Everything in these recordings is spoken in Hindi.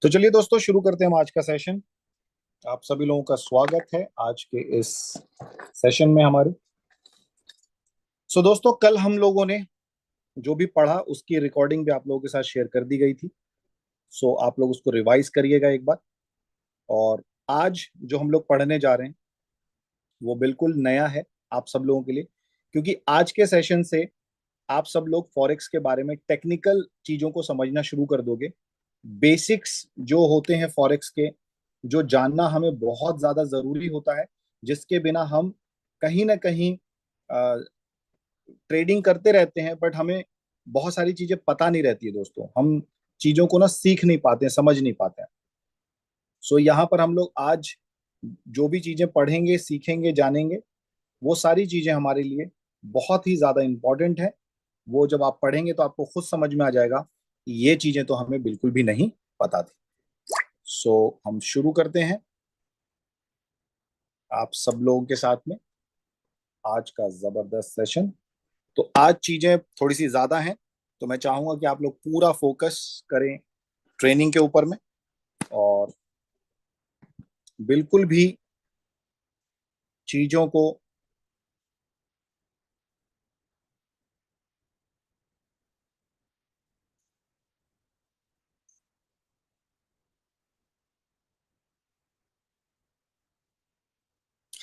तो चलिए दोस्तों, शुरू करते हैं हम आज का सेशन। आप सभी लोगों का स्वागत है आज के इस सेशन में हमारे। दोस्तों, कल हम लोगों ने जो भी पढ़ा उसकी रिकॉर्डिंग भी आप लोगों के साथ शेयर कर दी गई थी। आप लोग उसको रिवाइज करिएगा एक बार। और आज जो हम लोग पढ़ने जा रहे हैं वो बिल्कुल नया है आप सब लोगों के लिए, क्योंकि आज के सेशन से आप सब लोग फॉरेक्स के बारे में टेक्निकल चीजों को समझना शुरू कर दोगे। बेसिक्स जो होते हैं फॉरेक्स के, जो जानना हमें बहुत ज्यादा जरूरी होता है, जिसके बिना हम कहीं ना कहीं ट्रेडिंग करते रहते हैं, बट हमें बहुत सारी चीजें पता नहीं रहती है दोस्तों। हम चीजों को ना सीख नहीं पाते हैं, समझ नहीं पाते हैं। यहाँ पर हम लोग आज जो भी चीजें पढ़ेंगे, सीखेंगे, जानेंगे, वो सारी चीजें हमारे लिए बहुत ही ज्यादा इंपॉर्टेंट है। वो जब आप पढ़ेंगे तो आपको खुद समझ में आ जाएगा कि ये चीजें तो हमें बिल्कुल भी नहीं पता थी। हम शुरू करते हैं आप सब लोगों के साथ में आज का जबरदस्त सेशन। तो आज चीजें थोड़ी सी ज्यादा हैं, तो मैं चाहूंगा कि आप लोग पूरा फोकस करें ट्रेनिंग के ऊपर में, और बिल्कुल भी चीजों को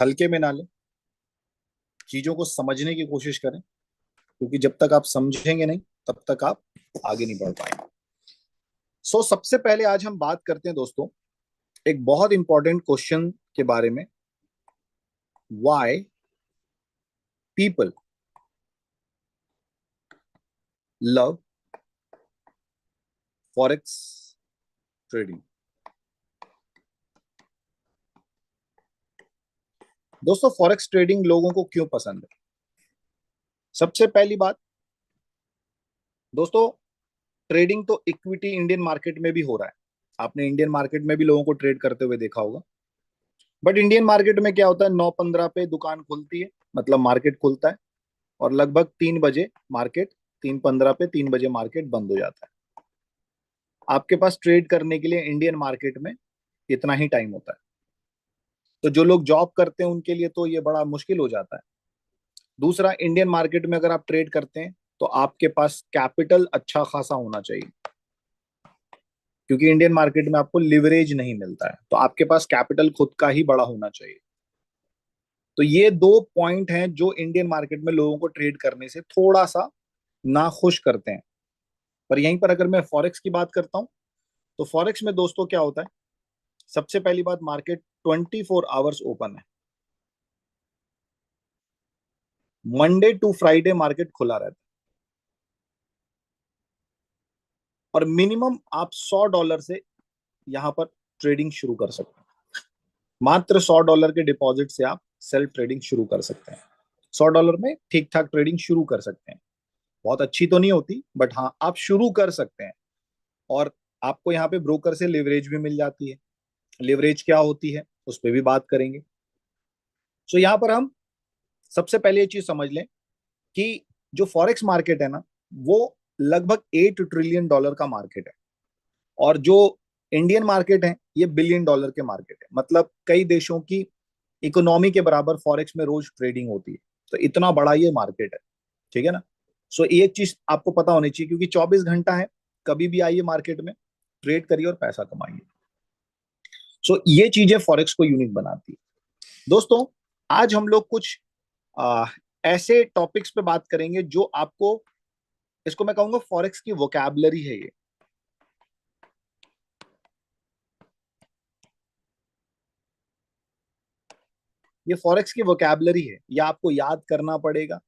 हल्के में ना लें, चीजों को समझने की कोशिश करें, क्योंकि जब तक आप समझेंगे नहीं तब तक आप आगे नहीं बढ़ पाएंगे। सबसे पहले आज हम बात करते हैं दोस्तों एक बहुत इंपॉर्टेंट क्वेश्चन के बारे में। Why people love forex trading. दोस्तों, फॉरेक्स ट्रेडिंग लोगों को क्यों पसंद है? सबसे पहली बात दोस्तों, ट्रेडिंग तो इक्विटी इंडियन मार्केट में भी हो रहा है। आपने इंडियन मार्केट में भी लोगों को ट्रेड करते हुए देखा होगा। बट इंडियन मार्केट में क्या होता है, 9:15 पे दुकान खुलती है, मतलब मार्केट खुलता है, और लगभग 3 बजे मार्केट, 3:15 पे 3 बजे मार्केट बंद हो जाता है। आपके पास ट्रेड करने के लिए इंडियन मार्केट में इतना ही टाइम होता है। तो जो लोग जॉब करते हैं उनके लिए तो ये बड़ा मुश्किल हो जाता है। दूसरा, इंडियन मार्केट में अगर आप ट्रेड करते हैं तो आपके पास कैपिटल अच्छा खासा होना चाहिए, क्योंकि इंडियन मार्केट में आपको लिवरेज नहीं मिलता है, तो आपके पास कैपिटल खुद का ही बड़ा होना चाहिए। तो ये दो पॉइंट हैं जो इंडियन मार्केट में लोगों को ट्रेड करने से थोड़ा सा नाखुश करते हैं। पर यहीं पर अगर मैं फॉरेक्स की बात करता हूं, तो फॉरेक्स में दोस्तों क्या होता है, सबसे पहली बात, मार्केट 24 आवर्स ओपन है। मंडे टू फ्राइडे मार्केट खुला रहता है, और मिनिमम आप $100 से यहां पर ट्रेडिंग शुरू कर सकते हैं। मात्र $100 के डिपॉजिट से आप सेल्फ ट्रेडिंग शुरू कर सकते हैं। $100 में ठीक ठाक ट्रेडिंग शुरू कर सकते हैं। बहुत अच्छी तो नहीं होती, बट हाँ, आप शुरू कर सकते हैं। और आपको यहाँ पे ब्रोकर से लिवरेज भी मिल जाती है। लिवरेज क्या होती है उस पर भी बात करेंगे। यहाँ पर हम सबसे पहले ये चीज समझ लें कि जो फॉरेक्स मार्केट है ना, वो लगभग $8 ट्रिलियन का मार्केट है। और जो इंडियन मार्केट है ये $1 बिलियन के मार्केट है। मतलब कई देशों की इकोनॉमी के बराबर फॉरेक्स में रोज ट्रेडिंग होती है। तो इतना बड़ा ये मार्केट है, ठीक है ना। एक चीज आपको पता होनी चाहिए, क्योंकि 24 घंटा है, कभी भी आइए मार्केट में, ट्रेड करिए और पैसा कमाइए। ये चीजें फॉरेक्स को यूनिक बनाती है। दोस्तों, आज हम लोग कुछ आ, ऐसे टॉपिक्स पे बात करेंगे जो आपको, इसको मैं कहूंगा फॉरेक्स की वोकैबुलरी है। ये फॉरेक्स की वोकैबुलरी है, ये आपको याद करना पड़ेगा।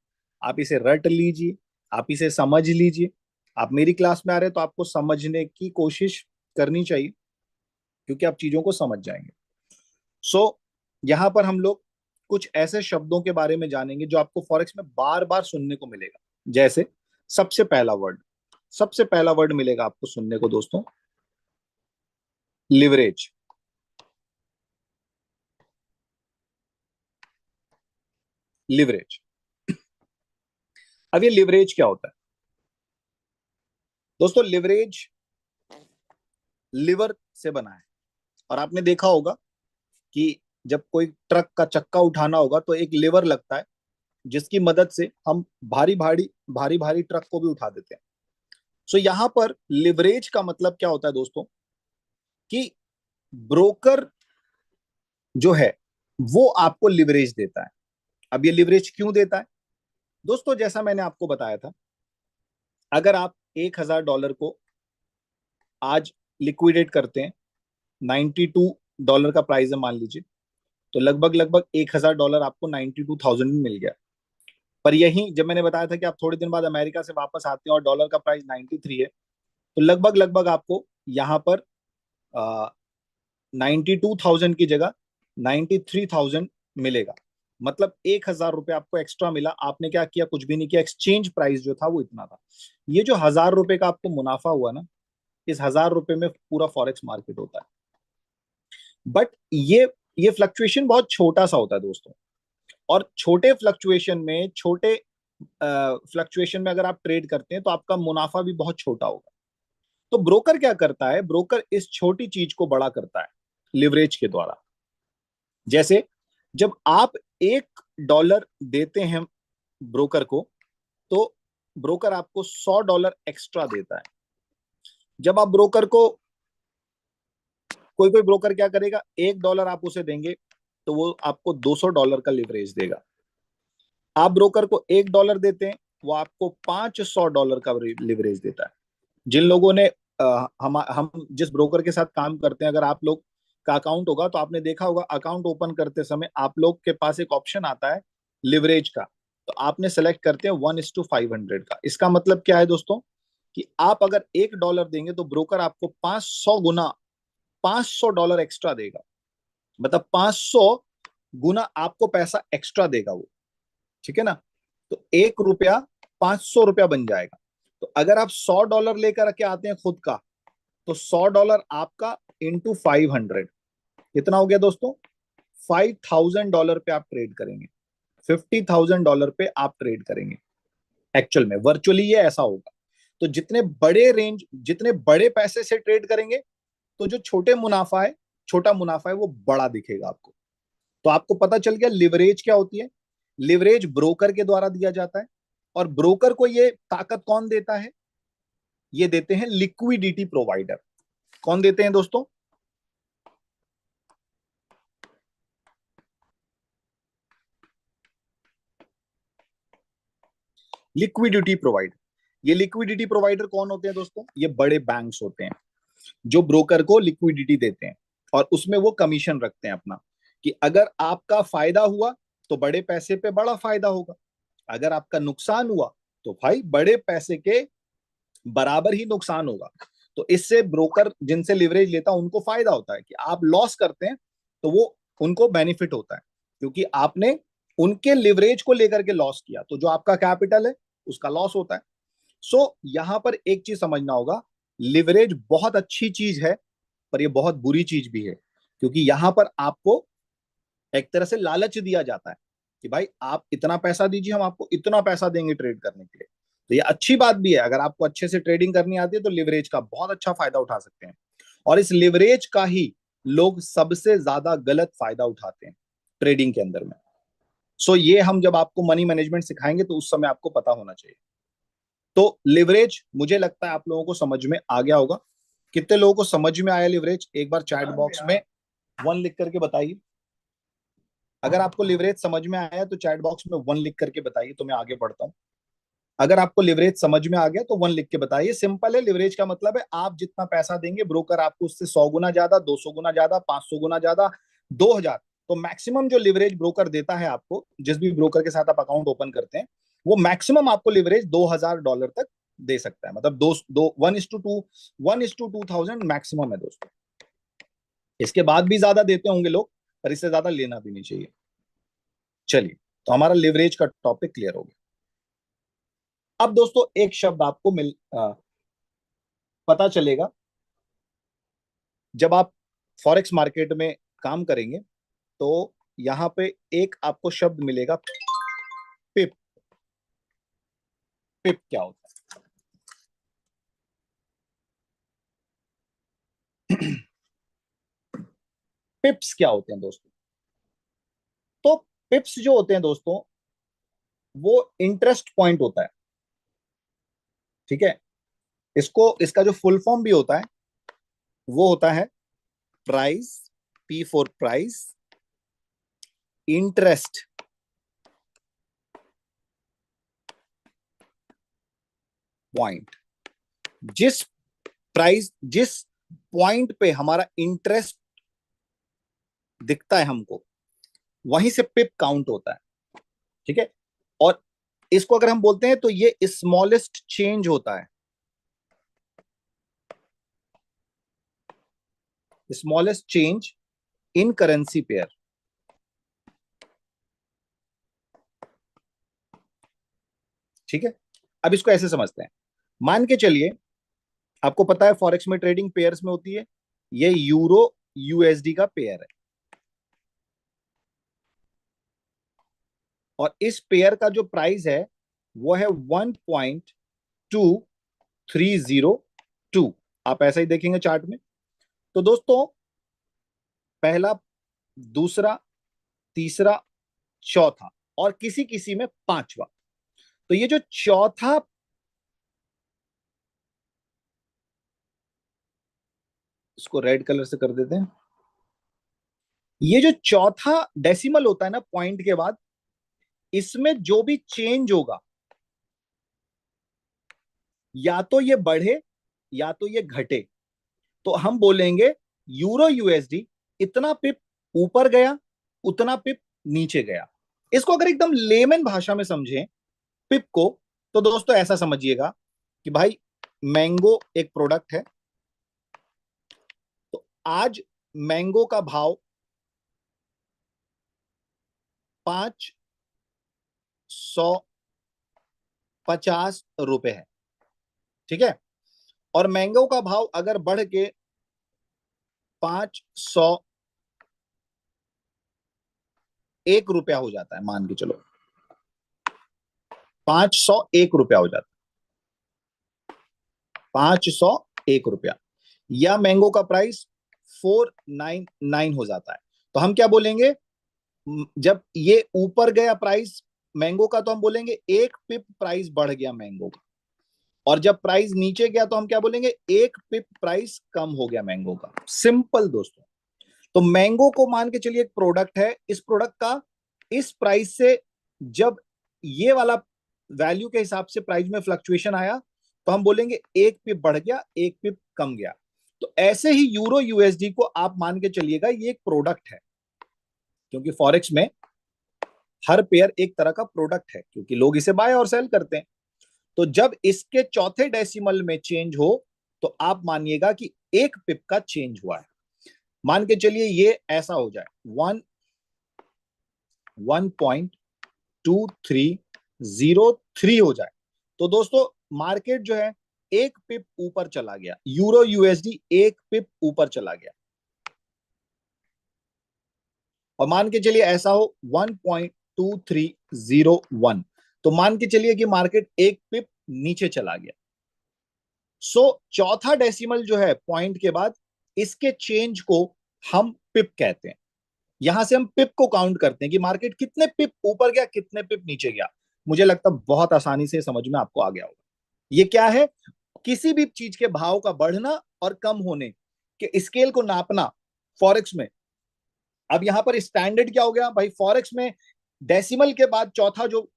आप इसे रट लीजिए, आप इसे समझ लीजिए। आप मेरी क्लास में आ रहे हैं तो आपको समझने की कोशिश करनी चाहिए, क्योंकि आप चीजों को समझ जाएंगे। सो यहाँ पर हम लोग कुछ ऐसे शब्दों के बारे में जानेंगे जो आपको फॉरेक्स में बार बार सुनने को मिलेगा। जैसे सबसे पहला वर्ड, सबसे पहला वर्ड मिलेगा आपको सुनने को दोस्तों, लिवरेज। लिवरेज। अब ये लिवरेज क्या होता है दोस्तों? लिवरेज लिवर से बना है। और आपने देखा होगा कि जब कोई ट्रक का चक्का उठाना होगा तो एक लिवर लगता है, जिसकी मदद से हम भारी भारी ट्रक को भी उठा देते हैं। सो यहां पर लिवरेज का मतलब क्या होता है दोस्तों, कि ब्रोकर जो है वो आपको लिवरेज देता है। अब ये लिवरेज क्यों देता है दोस्तों, जैसा मैंने आपको बताया था, अगर आप $1,000 को आज लिक्विडेट करते हैं, $92 का प्राइस है मान लीजिए, तो लगभग लगभग $1,000 आपको 92,000 में मिल गया। पर यही जब मैंने बताया था कि आप थोड़े दिन बाद अमेरिका से वापस आते हैं और डॉलर का प्राइस 93 है, तो लगभग लगभग आपको यहाँ पर 92,000 की जगह 93,000 मिलेगा। मतलब $1,000 आपको एक्स्ट्रा मिला। आपने क्या किया, कुछ भी नहीं किया, एक्सचेंज प्राइस जो था वो इतना था। ये जो $1,000 का आपको मुनाफा हुआ ना, इस $1,000 में पूरा फॉरेक्स मार्केट होता है। बट ये फ्लक्चुएशन बहुत छोटा सा होता है दोस्तों। और छोटे फ्लक्चुएशन में अगर आप ट्रेड करते हैं तो आपका मुनाफा भी बहुत छोटा होगा। तो ब्रोकर क्या करता है, ब्रोकर इस छोटी चीज को बड़ा करता है लिवरेज के द्वारा। जैसे जब आप $1 देते हैं ब्रोकर को, तो ब्रोकर आपको $100 एक्स्ट्रा देता है। जब आप ब्रोकर को, कोई कोई ब्रोकर क्या करेगा, $1 आप उसे देंगे तो वो आपको $200 का लिवरेज देगा। आप ब्रोकर को $1 देते हैं, वो आपको $500 का लिवरेज देता है। जिन लोगों ने हम जिस ब्रोकर के साथ काम करते हैं, अगर आप लोग का अकाउंट होगा तो आपने देखा होगा, अकाउंट ओपन करते समय आप लोग के पास एक ऑप्शन आता है लिवरेज का। तो आपने सेलेक्ट करते हैं 1:500 का। इसका मतलब क्या है दोस्तों, कि आप अगर $1 देंगे तो ब्रोकर आपको 500 गुना $500 एक्स्ट्रा देगा। मतलब 500 गुना आपको पैसा एक्स्ट्रा देगा वो। ठीक है ना। तो $1 $500 बन जाएगा। तो अगर आप $100 लेकर के आते हैं खुद का, तो $100 आपका इंटू 500 कितना हो गया दोस्तों, $5,000 पे आप ट्रेड करेंगे। $50,000 पे आप ट्रेड करेंगे। एक्चुअल में वर्चुअली ये ऐसा होगा। तो जितने बड़े पैसे से ट्रेड करेंगे, तो जो छोटा मुनाफा है वो बड़ा दिखेगा आपको। तो आपको पता चल गया लिवरेज क्या होती है। लिवरेज ब्रोकर के द्वारा दिया जाता है। और ब्रोकर को ये ताकत कौन देता है, ये देते हैं लिक्विडिटी प्रोवाइडर। कौन देते हैं दोस्तों, लिक्विडिटी प्रोवाइडर। ये लिक्विडिटी प्रोवाइडर कौन होते हैं दोस्तों, ये बड़े बैंक्स होते हैं जो ब्रोकर को लिक्विडिटी देते हैं। और उसमें वो कमीशन रखते हैं अपना, कि अगर आपका फायदा हुआ तो बड़े पैसे पे बड़ा फायदा होगा, अगर आपका नुकसान हुआ तो भाई बड़े पैसे के बराबर ही नुकसान होगा। तो इससे ब्रोकर जिनसे लिवरेज लेता है उनको फायदा होता है, कि आप लॉस करते हैं तो वो उनको बेनिफिट होता है, क्योंकि आपने उनके लिवरेज को लेकर के लॉस किया, तो जो आपका कैपिटल है उसका लॉस होता है। सो यहां पर एक चीज समझना होगा, लिवरेज बहुत अच्छी चीज है, पर ये बहुत बुरी चीज भी है। क्योंकि यहां पर आपको एक तरह से लालच दिया जाता है कि भाई आप इतना पैसा दीजिए, हम आपको इतना पैसा देंगे ट्रेड करने के लिए। तो ये अच्छी बात भी है, अगर आपको अच्छे से ट्रेडिंग करनी आती है तो लिवरेज का बहुत अच्छा फायदा उठा सकते हैं। और इस लिवरेज का ही लोग सबसे ज्यादा गलत फायदा उठाते हैं ट्रेडिंग के अंदर में। सो ये हम जब आपको मनी मैनेजमेंट सिखाएंगे तो उस समय आपको पता होना चाहिए। तो लिवरेज मुझे लगता है आप लोगों को समझ में आ गया होगा। कितने लोगों को समझ में आया लिवरेज, एक बार चैट बॉक्स में 1 लिख करके बताइए। अगर आपको लिवरेज समझ में आया तो चैट बॉक्स में 1 लिख करके बताइए, तो मैं आगे बढ़ता हूँ। अगर आपको लिवरेज समझ में आ गया तो 1 लिख के बताइए। सिंपल है, लिवरेज का मतलब है आप जितना पैसा देंगे ब्रोकर आपको उससे 100 गुना ज्यादा, 200 गुना ज्यादा, 500 गुना ज्यादा, 2,000। तो मैक्सिमम जो लिवरेज ब्रोकर देता है आपको, जिस भी ब्रोकर के साथ आप अकाउंट ओपन करते हैं, वो मैक्सिमम आपको लिवरेज $2,000 तक दे सकता है। मतलब दो दो 1:2 मैक्सिमम है दोस्तों। इसके बाद भी ज्यादा देते होंगे लोग, पर इससे ज्यादा लेना भी नहीं चाहिए। चलिए, तो हमारा लिवरेज का टॉपिक क्लियर हो गया। अब दोस्तों एक शब्द आपको पता चलेगा जब आप फॉरेक्स मार्केट में काम करेंगे, तो यहां पे एक आपको शब्द मिलेगा, पिप। पिप क्या होता पिप्स क्या होते हैं दोस्तों? तो पिप्स जो होते हैं दोस्तों, वो इंटरेस्ट पॉइंट होता है। ठीक है, इसको, इसका जो फुल फॉर्म भी होता है वो होता है price, P for price, interest point. जिस प्राइस, जिस पॉइंट पे हमारा इंटरेस्ट दिखता है हमको, वहीं से पिप काउंट होता है। ठीक है, और इसको अगर हम बोलते हैं तो ये स्मॉलेस्ट चेंज होता है, smallest change in currency pair. ठीक है, अब इसको ऐसे समझते हैं। मान के चलिए, आपको पता है फॉरेक्स में ट्रेडिंग पेयर्स में होती है, ये यूरो यूएसडी का पेयर है, और इस पेयर का जो प्राइस है वो है 1.2302। आप ऐसा ही देखेंगे चार्ट में। तो दोस्तों, पहला, दूसरा, तीसरा, चौथा, और किसी किसी में पांचवा। तो ये जो चौथा, इसको रेड कलर से कर देते हैं, ये जो चौथा डेसिमल होता है ना पॉइंट के बाद, इसमें जो भी चेंज होगा, या तो ये बढ़े या तो ये घटे, तो हम बोलेंगे यूरो यूएसडी इतना पिप ऊपर गया, उतना पिप नीचे गया। इसको अगर एकदम लेमन भाषा में समझें पिप को, तो दोस्तों ऐसा समझिएगा कि भाई, मैंगो एक प्रोडक्ट है, तो आज मैंगो का भाव 550 रुपए है। ठीक है, और मैंगो का भाव अगर बढ़ के 501 रुपया हो जाता है, मान के चलो 501 रुपया हो जाता है, 501 रुपया, या मैंगो का प्राइस 499 हो जाता है, तो हम क्या बोलेंगे? जब ये ऊपर गया प्राइस मैंगो का, तो हम बोलेंगे एक पिप प्राइस बढ़ गया मैंगो का, और जब प्राइस नीचे गया तो हम क्या बोलेंगे? एक पिप प्राइस कम हो गया मैंगो का। सिंपल दोस्तों। तो मैंगो को मान के चलिए एक प्रोडक्ट है, इस प्रोडक्ट का इस प्राइस से जब ये वाला वैल्यू के हिसाब से प्राइस में फ्लक्चुएशन आया, तो हम बोलेंगे एक पिप बढ़ गया, एक पिप कम गया। तो ऐसे ही यूरो यूएसडी को आप मान के चलिएगा ये एक प्रोडक्ट है, क्योंकि फॉरेक्स में हर पेयर एक तरह का प्रोडक्ट है, क्योंकि लोग इसे बाय और सेल करते हैं। तो जब इसके चौथे डेसिमल में चेंज हो, तो आप मानिएगा कि एक पिप का चेंज हुआ है। मान के चलिए ये ऐसा हो जाए, 1.2303 हो जाए, तो दोस्तों मार्केट जो है एक पिप ऊपर चला गया, यूरो यूएसडी एक पिप ऊपर चला गया। और मान के चलिए ऐसा हो 1.2301, तो मान के चलिए कि मार्केट एक पिप नीचे चला गया। सो चौथा डेसिमल जो है पॉइंट के बाद, इसके चेंज को हम पिप कहते हैं। यहां से हम पिप को काउंट करते हैं कि मार्केट कितने पिप ऊपर गया, कितने पिप नीचे गया। मुझे लगता है बहुत आसानी से समझ में आपको आ गया होगा। ये क्या है? किसी भी चीज के भाव का बढ़ना और कम होने के स्केल को नापना फॉरेक्स में। अब यहां पर स्टैंडर्ड क्या हो गया भाई? फॉरेक्स में डेसिमल के बाद चौथा जो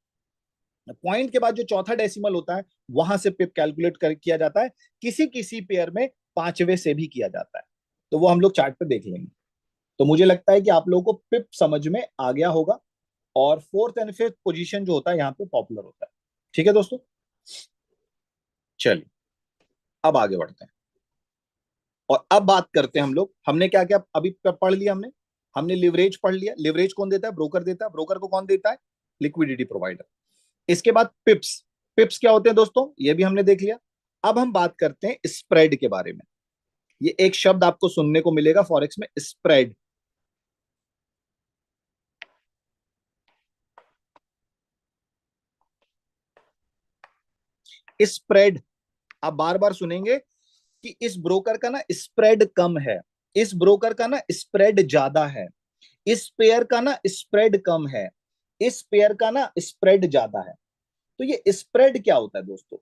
पॉइंट के बाद जो चौथा डेसिमल होता है, वहां से पिप कैलकुलेट कर किया जाता है। किसी किसी पेयर में पांचवे से भी किया जाता है, तो वो हम लोग चार्ट पे देख लेंगे। तो मुझे लगता है कि आप लोगों को पिप समझ में आ गया होगा, और फोर्थ एंड फिफ्थ पोजीशन जो होता है यहाँ पे पॉपुलर होता है। ठीक है दोस्तों, चलिए अब आगे बढ़ते हैं, और अब बात करते हैं हम लोग, हमने क्या क्या अभी पढ़ लिया हमने। हमने लिवरेज पढ़ लिया। लिवरेज कौन देता है? ब्रोकर देता है। ब्रोकर को कौन देता है? Liquidity provider. इसके बाद पिप्स। पिप्स क्या होते हैं दोस्तों? ये भी हमने देख लिया। अब हम बात करते हैं स्प्रेड के बारे में। ये एक शब्द आपको सुनने को मिलेगा फॉरेक्स में, स्प्रेड। स्प्रेड आप बार बार सुनेंगे कि इस ब्रोकर का ना स्प्रेड कम है, इस ब्रोकर का ना स्प्रेड ज्यादा है, इस पेयर का ना स्प्रेड कम है, इस पेयर का ना स्प्रेड ज्यादा है। तो ये स्प्रेड क्या होता है दोस्तों?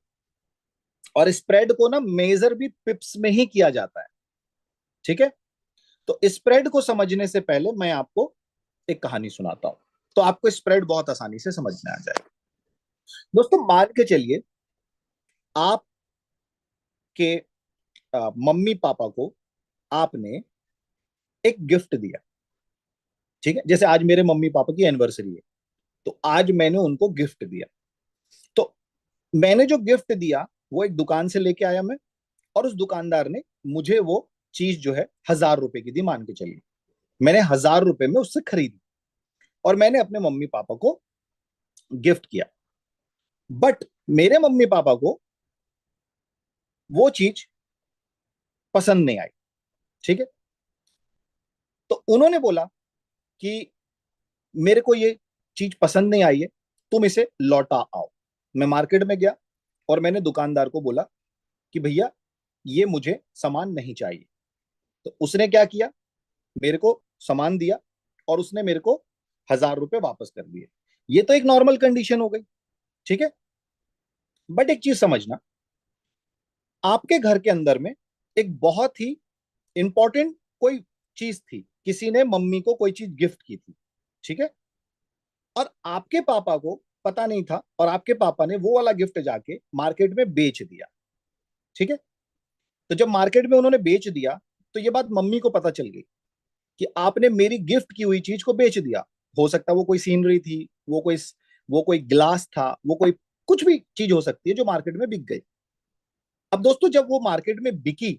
और स्प्रेड को ना मेजर भी पिप्स में ही किया जाता है, ठीक है। तो स्प्रेड को समझने से पहले मैं आपको एक कहानी सुनाता हूं, तो आपको स्प्रेड बहुत आसानी से समझ में आ जाएगा। दोस्तों मान के चलिए आपके मम्मी पापा को आपने एक गिफ्ट दिया, ठीक है। जैसे आज मेरे मम्मी पापा की एनिवर्सरी है, तो आज मैंने उनको गिफ्ट दिया। तो मैंने जो गिफ्ट दिया वो एक दुकान से लेके आया मैं, और उस दुकानदार ने मुझे वो चीज जो है 1,000 रुपए की दी, मान के चलिए। मैंने 1,000 रुपए में उससे खरीदी और मैंने अपने मम्मी पापा को गिफ्ट किया। बट मेरे मम्मी पापा को वो चीज पसंद नहीं आई, ठीक है। तो उन्होंने बोला कि मेरे को ये चीज पसंद नहीं आई है, तुम इसे लौटा आओ। मैं मार्केट में गया और मैंने दुकानदार को बोला कि भैया ये मुझे सामान नहीं चाहिए। तो उसने क्या किया, मेरे को सामान दिया और उसने मेरे को 1,000 रुपए वापस कर दिए। ये तो एक नॉर्मल कंडीशन हो गई, ठीक है। बट एक चीज समझना, आपके घर के अंदर में एक बहुत ही इंपॉर्टेंट कोई चीज थी, किसी ने मम्मी को कोई चीज गिफ्ट की थी, ठीक है। और आपके पापा को पता नहीं था और आपके पापा ने वो वाला गिफ्ट जाके मार्केट में बेच दिया, ठीक है। तो जब मार्केट में उन्होंने बेच दिया तो ये बात मम्मी को पता चल गई कि आपने मेरी गिफ्ट की हुई चीज को बेच दिया। हो सकता है वो कोई सीनरी थी, वो कोई ग्लास था, वो कोई कुछ भी चीज हो सकती है जो मार्केट में बिक गई। अब दोस्तों जब वो मार्केट में बिकी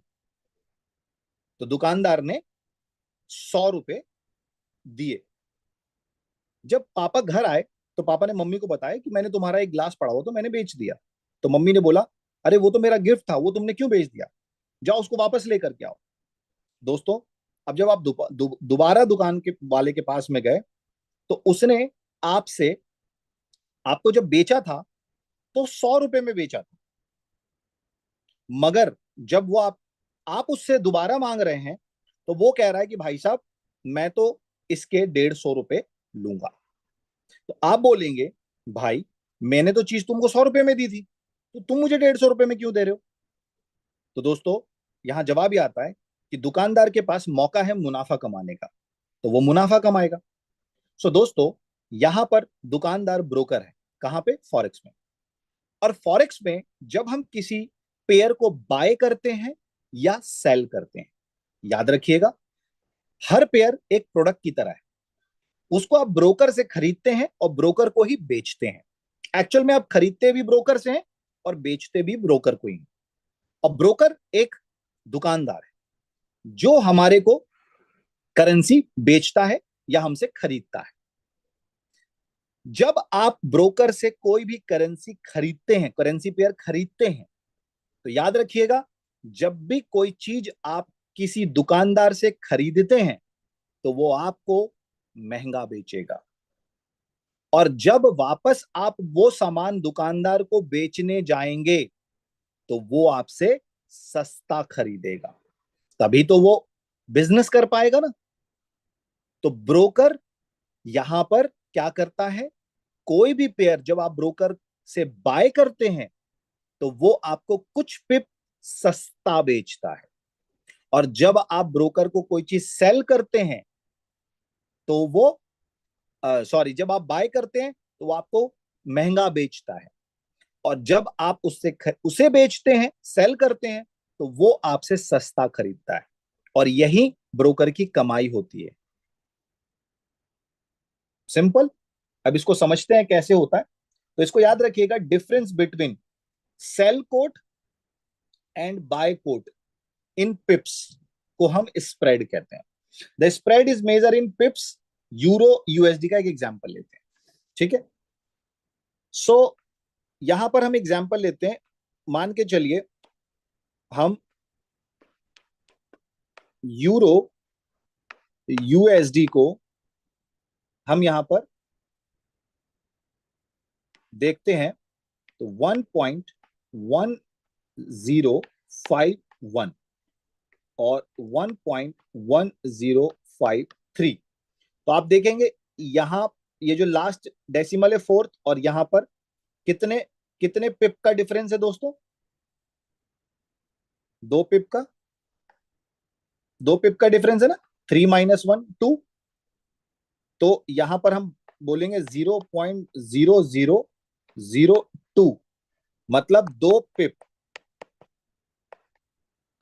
तो दुकानदार ने 100 रुपए दिए। जब पापा घर आए तो पापा ने मम्मी को बताया कि मैंने तुम्हारा एक ग्लास पड़ा हुआ तो मैंने बेच दिया। तो मम्मी ने बोला, अरे वो तो मेरा गिफ्ट था, वो तुमने क्यों बेच दिया? जाओ उसको वापस लेकर के आओ। दोस्तों अब जब आप दोबारा दुकान के वाले के पास में गए तो उसने आपसे आपको जब बेचा था तो 100 रुपए में बेचा था। मगर जब वो आप उससे दोबारा मांग रहे हैं तो वो कह रहा है कि भाई साहब मैं तो इसके 150 रुपए लूंगा। तो आप बोलेंगे, भाई मैंने तो चीज तुमको 100 रुपए में दी थी, तो तुम मुझे 150 रुपए में क्यों दे रहे हो? तो दोस्तों यहां जवाब ये आता है कि दुकानदार के पास मौका है मुनाफा कमाने का, तो वो मुनाफा कमाएगा। सो दोस्तों यहां पर दुकानदार ब्रोकर है, कहां पे? फॉरेक्स में। और फॉरेक्स में जब हम किसी पेयर को बाय करते हैं या सेल करते हैं, याद रखिएगा हर पेयर एक प्रोडक्ट की तरह है। उसको आप ब्रोकर से खरीदते हैं और ब्रोकर को ही बेचते हैं। एक्चुअल में आप खरीदते भी ब्रोकर से हैं और बेचते भी ब्रोकर को ही। और ब्रोकर एक दुकानदार है जो हमारे को करेंसी बेचता है या हमसे खरीदता है। जब आप ब्रोकर से कोई भी करेंसी खरीदते हैं, करेंसी पेयर खरीदते हैं, तो याद रखिएगा जब भी कोई चीज आप किसी दुकानदार से खरीदते हैं तो वो आपको महंगा बेचेगा, और जब वापस आप वो सामान दुकानदार को बेचने जाएंगे तो वो आपसे सस्ता खरीदेगा, तभी तो वो बिजनेस कर पाएगा ना। तो ब्रोकर यहां पर क्या करता है, कोई भी पेयर जब आप ब्रोकर से बाय करते हैं तो वो आपको कुछ पिप सस्ता बेचता है, और जब आप ब्रोकर को कोई चीज सेल करते हैं तो वो सॉरी जब आप बाय करते हैं तो वो आपको महंगा बेचता है, और जब आप उसे बेचते हैं, सेल करते हैं, तो वो आपसे सस्ता खरीदता है। और यही ब्रोकर की कमाई होती है। सिंपल। अब इसको समझते हैं कैसे होता है। तो इसको याद रखिएगा, difference between sell quote and buy quote in pips को हम स्प्रेड कहते हैं। The spread is measure in pips. Euro USD का एक एग्जांपल लेते हैं, ठीक है। सो यहां पर हम एग्जांपल लेते हैं, मान के चलिए हम यूरो यूएसडी को हम यहां पर देखते हैं तो 1.1052 1 और 1.1053। तो आप देखेंगे यहां ये जो लास्ट डेसिमल है फोर्थ, और यहां पर कितने कितने पिप का डिफरेंस है दोस्तों? 2 पिप का, 2 पिप का डिफरेंस है ना, 3 - 1 2। तो यहां पर हम बोलेंगे 0.0002, मतलब 2 पिप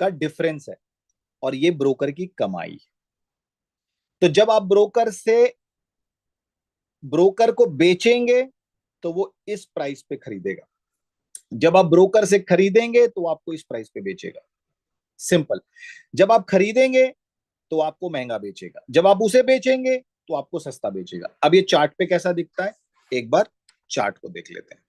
का डिफरेंस है, और ये ब्रोकर की कमाई। तो जब आप ब्रोकर को बेचेंगे तो वो इस प्राइस पे खरीदेगा, जब आप ब्रोकर से खरीदेंगे तो आपको इस प्राइस पे बेचेगा। सिंपल। जब आप खरीदेंगे तो आपको महंगा बेचेगा, जब आप उसे बेचेंगे तो आपको सस्ता बेचेगा। अब ये चार्ट पे कैसा दिखता है, एक बार चार्ट को देख लेते हैं।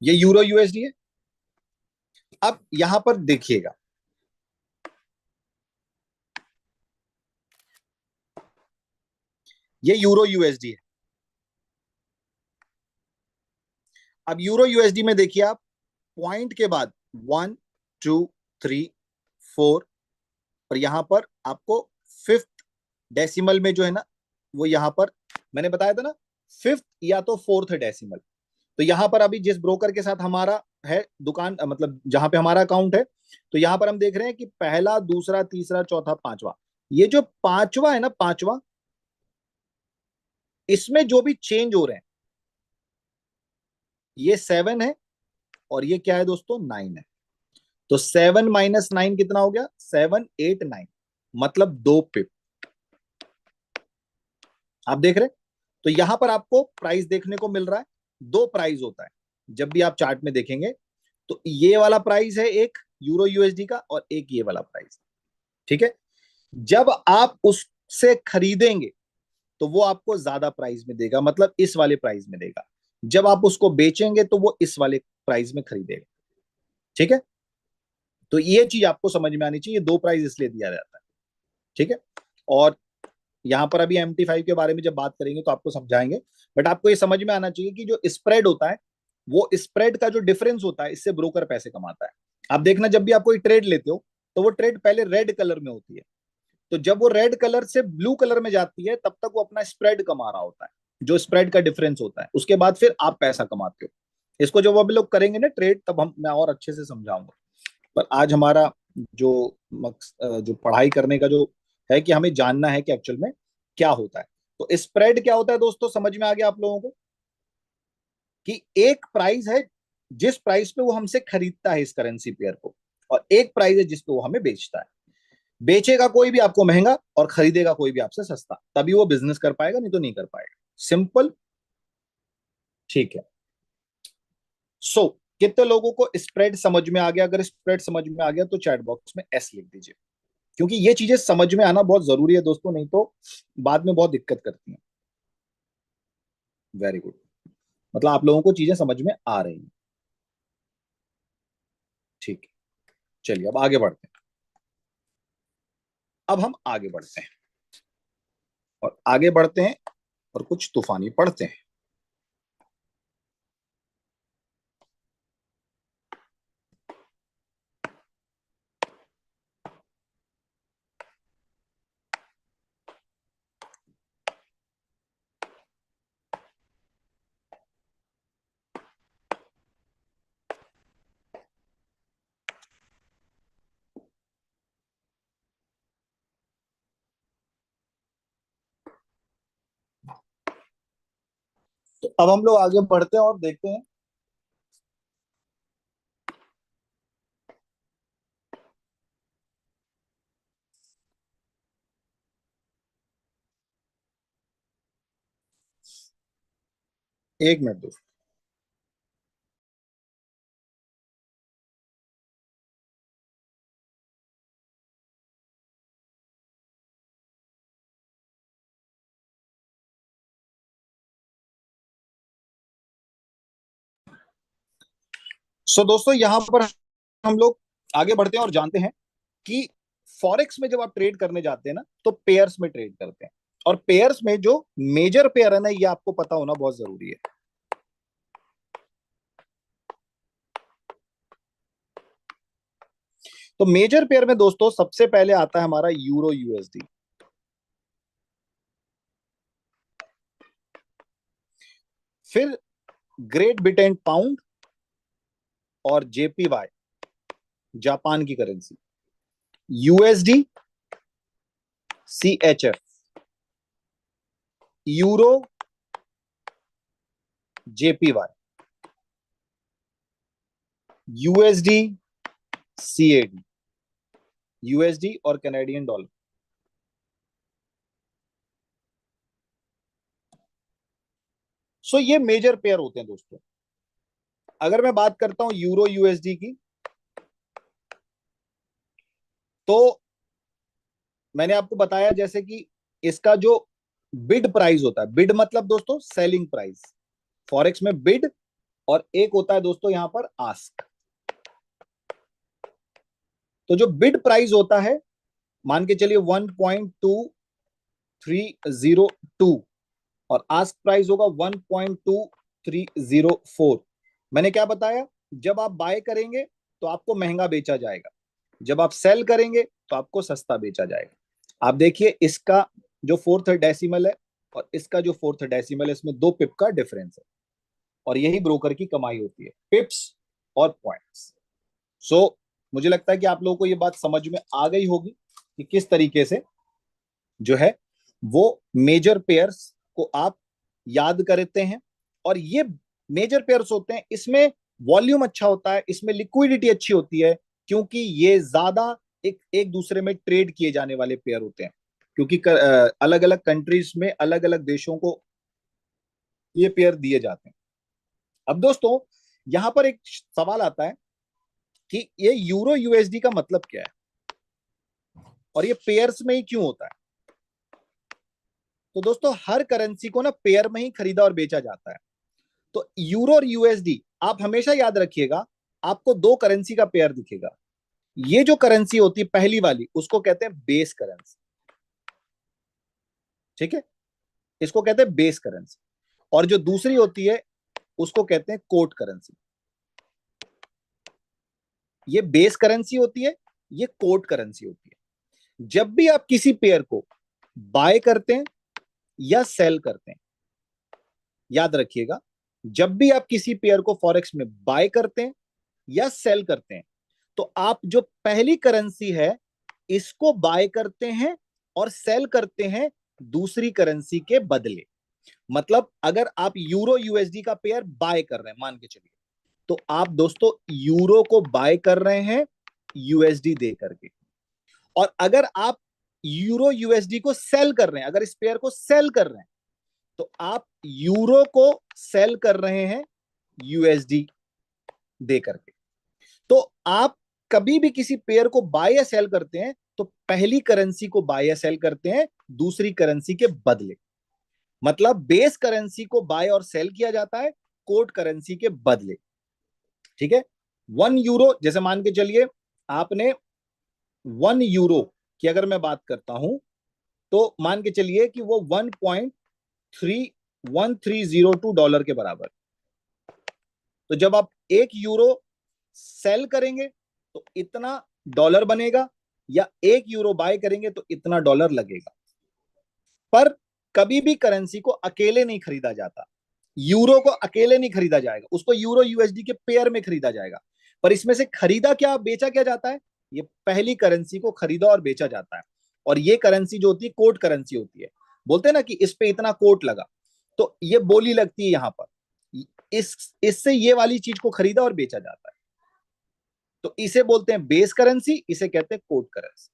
ये यूरो यूएसडी है। अब यहां पर देखिएगा, ये यूरो यूएसडी है। अब यूरो यूएसडी में देखिए आप, पॉइंट के बाद 1 2 3 4, और यहां पर आपको फिफ्थ डेसिमल में जो है ना, वो यहां पर मैंने बताया था ना, फिफ्थ या तो फोर्थ डेसिमल। तो यहां पर अभी जिस ब्रोकर के साथ हमारा है दुकान, मतलब जहां पे हमारा अकाउंट है, तो यहां पर हम देख रहे हैं कि पहला, दूसरा, तीसरा, चौथा, पांचवा, ये जो पांचवा है ना, पांचवा, इसमें जो भी चेंज हो रहे हैं, ये 7 है, और ये क्या है दोस्तों, 9 है। तो 7 - 9 कितना हो गया, 7 8 9, मतलब 2 पिप। आप देख रहे हैं? तो यहां पर आपको प्राइस देखने को मिल रहा है। दो प्राइस होता है जब भी आप चार्ट में देखेंगे, तो ये वाला प्राइस है एक यूरो यूएसडी का, और एक ये वाला प्राइस। ठीक है। जब आप उससे खरीदेंगे तो वो आपको ज्यादा प्राइस में देगा, मतलब इस वाले प्राइस में देगा। जब आप उसको बेचेंगे तो वो इस वाले प्राइस में खरीदेगा। ठीक है। तो ये चीज आपको समझ में आनी चाहिए, दो प्राइस इसलिए दिया जाता है। ठीक है। और यहां पर अभी MT5 के बारे में जब बात करेंगे तो आपको समझाएंगे, बट आपको ये समझ में आना चाहिए कि जो स्प्रेड होता है, वो स्प्रेड का जो डिफरेंस होता है, इससे ब्रोकर पैसे कमाता है। आप देखना, जब भी आप कोई ट्रेड लेते हो तो वो ट्रेड पहले रेड कलर में होती है। तो जब वो रेड कलर से ब्लू कलर में जाती है, तब तक वो अपना स्प्रेड कमा रहा होता है, जो स्प्रेड का डिफरेंस होता है। उसके बाद फिर आप पैसा कमाते हो। इसको जब अभी लोग करेंगे ना ट्रेड, तब मैं और अच्छे से समझाऊंगा। पर आज हमारा जो जो पढ़ाई करने का जो है, कि हमें जानना है कि एक्चुअल में क्या होता है। तो स्प्रेड क्या होता है दोस्तों, समझ में आ गया आप लोगों को? कि एक प्राइस है जिस प्राइस पे वो हमसे खरीदता है इस करेंसी पेयर को, और एक प्राइस है जिस पे वो हमें बेचता है। बेचेगा कोई भी आपको महंगा, और खरीदेगा कोई भी आपसे सस्ता, तभी वो बिजनेस कर पाएगा, नहीं तो नहीं कर पाएगा। सिंपल। ठीक है। सो कितने लोगों को स्प्रेड समझ में आ गया? अगर स्प्रेड समझ में आ गया तो चैट बॉक्स में एस लिख दीजिए, क्योंकि ये चीजें समझ में आना बहुत जरूरी है दोस्तों, नहीं तो बाद में बहुत दिक्कत करती हैं। Very good. मतलब आप लोगों को चीजें समझ में आ रही हैं। ठीक है। चलिए अब आगे बढ़ते हैं। अब हम आगे बढ़ते हैं, और आगे बढ़ते हैं और कुछ तूफानी पढ़ते हैं। तो अब हम लोग आगे बढ़ते हैं और देखते हैं। एक मिनट दोस्तों। सो दोस्तों यहां पर हम लोग आगे बढ़ते हैं और जानते हैं कि फॉरेक्स में जब आप ट्रेड करने जाते हैं ना, तो पेयर्स में ट्रेड करते हैं। और पेयर्स में जो मेजर पेयर है ना, ये आपको पता होना बहुत जरूरी है। तो मेजर पेयर में दोस्तों सबसे पहले आता है हमारा यूरो यूएसडी, फिर ग्रेट ब्रिटेन पाउंड और जेपीवाई जापान की currency, USD, CHF, euro, JPY, USD, CAD, USD और कैनेडियन डॉलर। सो ये मेजर पेयर होते हैं दोस्तों। अगर मैं बात करता हूं यूरो यूएसडी की, तो मैंने आपको बताया जैसे कि इसका जो बिड प्राइस होता है, बिड मतलब दोस्तों सेलिंग प्राइस, फॉरेक्स में बिड, और एक होता है दोस्तों यहां पर आस्क। तो जो बिड प्राइस होता है, मान के चलिए 1.2302 और आस्क प्राइस होगा 1.2304। मैंने क्या बताया, जब आप बाय करेंगे तो आपको महंगा बेचा जाएगा, जब आप सेल करेंगे तो आपको सस्ता बेचा जाएगा। आप देखिए इसका जो फोर्थ डेसिमल है और इसका जो फोर्थ डेसिमल है, इसमें 2 पिप का डिफरेंस है, और यही ब्रोकर की कमाई होती है, पिप्स और पॉइंट्स। सो मुझे लगता है कि आप लोगों को ये बात समझ में आ गई होगी कि किस तरीके से जो है वो मेजर पेयर्स को आप याद करते हैं। और ये मेजर पेयर्स होते हैं, इसमें वॉल्यूम अच्छा होता है, इसमें लिक्विडिटी अच्छी होती है, क्योंकि ये ज्यादा एक एक दूसरे में ट्रेड किए जाने वाले पेयर होते हैं, क्योंकि अलग अलग कंट्रीज में अलग अलग देशों को ये पेयर दिए जाते हैं। अब दोस्तों यहां पर एक सवाल आता है कि ये यूरो यूएसडी का मतलब क्या है और ये पेयर्स में ही क्यों होता है। तो दोस्तों हर करेंसी को ना पेयर में ही खरीदा और बेचा जाता है। तो यूरो और यूएसडी आप हमेशा याद रखिएगा, आपको 2 करेंसी का पेयर दिखेगा। ये जो करेंसी होती है पहली वाली, उसको कहते हैं बेस करेंसी, ठीक है, इसको कहते हैं बेस करेंसी। और जो दूसरी होती है उसको कहते हैं कोट करेंसी। ये बेस करेंसी होती है, ये कोट करेंसी होती है। जब भी आप किसी पेयर को बाय करते हैं या सेल करते हैं, याद रखिएगा, जब भी आप किसी पेयर को फॉरेक्स में बाय करते हैं या सेल करते हैं, तो आप जो पहली करेंसी है इसको बाय करते हैं और सेल करते हैं दूसरी करेंसी के बदले। मतलब अगर आप यूरो यूएसडी का पेयर बाय कर रहे हैं, मान के चलिए, तो आप दोस्तों यूरो को बाय कर रहे हैं यूएसडी दे करके, और अगर आप यूरो यूएसडी को सेल कर रहे हैं, अगर इस पेयर को सेल कर रहे हैं, तो आप यूरो को सेल कर रहे हैं यूएसडी दे करके। तो आप कभी भी किसी पेयर को बाय या सेल करते हैं तो पहली करेंसी को बाय या सेल करते हैं दूसरी करेंसी के बदले। मतलब बेस करेंसी को बाय और सेल किया जाता है कोट करेंसी के बदले, ठीक है। 1 यूरो, जैसे मान के चलिए आपने 1 यूरो की अगर मैं बात करता हूं, तो मान के चलिए कि वो 1.31302 डॉलर के बराबर। तो जब आप 1 यूरो सेल करेंगे तो इतना डॉलर बनेगा, या 1 यूरो बाय करेंगे तो इतना डॉलर लगेगा। पर कभी भी करेंसी को अकेले नहीं खरीदा जाता, यूरो को अकेले नहीं खरीदा जाएगा, उसको यूरो यूएसडी के पेयर में खरीदा जाएगा। पर इसमें से खरीदा क्या, बेचा क्या जाता है, ये पहली करेंसी को खरीदा और बेचा जाता है। और ये करेंसी जो होती है कोट करेंसी होती है। बोलते हैं ना कि इस पे इतना कोट लगा, तो ये बोली लगती है यहां पर, इससे ये वाली चीज को खरीदा और बेचा जाता है। तो इसे बोलते हैं बेस करेंसी, इसे कहते हैं कोट करेंसी।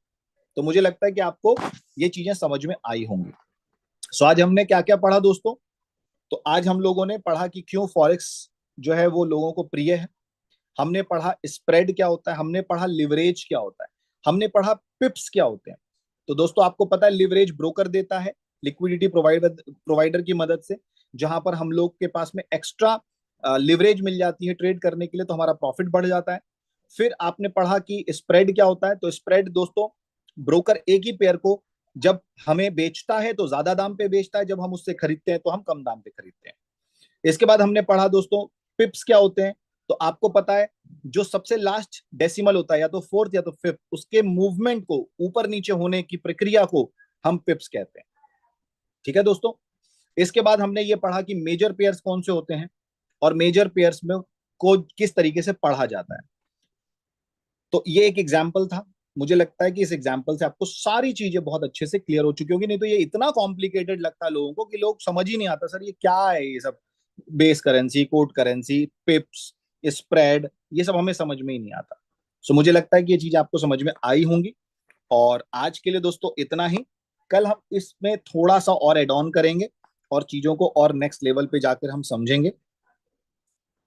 तो मुझे लगता है कि आपको ये चीजें समझ में आई होंगी। सो आज हमने क्या क्या पढ़ा दोस्तों। तो आज हम लोगों ने पढ़ा कि क्यों फॉरेक्स जो है वो लोगों को प्रिय है, हमने पढ़ा स्प्रेड क्या होता है, हमने पढ़ा लिवरेज क्या होता है, हमने पढ़ा पिप्स क्या होते हैं। तो दोस्तों आपको पता है लिवरेज ब्रोकर देता है लिक्विडिटी प्रोवाइडर की मदद से, जहां पर हम लोग के पास में एक्स्ट्रा लिवरेज मिल जाती है ट्रेड करने के लिए, तो हमारा प्रॉफिट बढ़ जाता है। फिर आपने पढ़ा कि स्प्रेड क्या होता है। तो स्प्रेड दोस्तों, ब्रोकर एक ही पेयर को जब हमें बेचता है तो ज्यादा दाम पे बेचता है, जब हम उससे खरीदते हैं तो हम कम दाम पे खरीदते हैं। इसके बाद हमने पढ़ा दोस्तों पिप्स क्या होते हैं। तो आपको पता है जो सबसे लास्ट डेसिमल होता है, या तो फोर्थ या तो फिफ्थ, उसके मूवमेंट को, ऊपर नीचे होने की प्रक्रिया को हम पिप्स कहते हैं। ठीक है दोस्तों। इसके बाद हमने ये पढ़ा कि मेजर पेयर्स कौन से होते हैं और मेजर पेयर्स में को किस तरीके से पढ़ा जाता है। तो ये एक एग्जाम्पल था। मुझे लगता है कि इस एग्जाम्पल से आपको सारी चीजें बहुत अच्छे से क्लियर हो चुकी होगी, नहीं तो ये इतना कॉम्प्लिकेटेड लगता है लोगों को कि लोग समझ ही नहीं आता सर ये क्या है, ये सब base currency, code currency, पिप्स, spread, ये सब हमें समझ में ही नहीं आता। सो मुझे लगता है कि ये चीजें आपको समझ में आई होंगी। और आज के लिए दोस्तों इतना ही। कल हम इसमें थोड़ा सा और एड ऑन करेंगे और चीजों को और नेक्स्ट लेवल पे जाकर हम समझेंगे।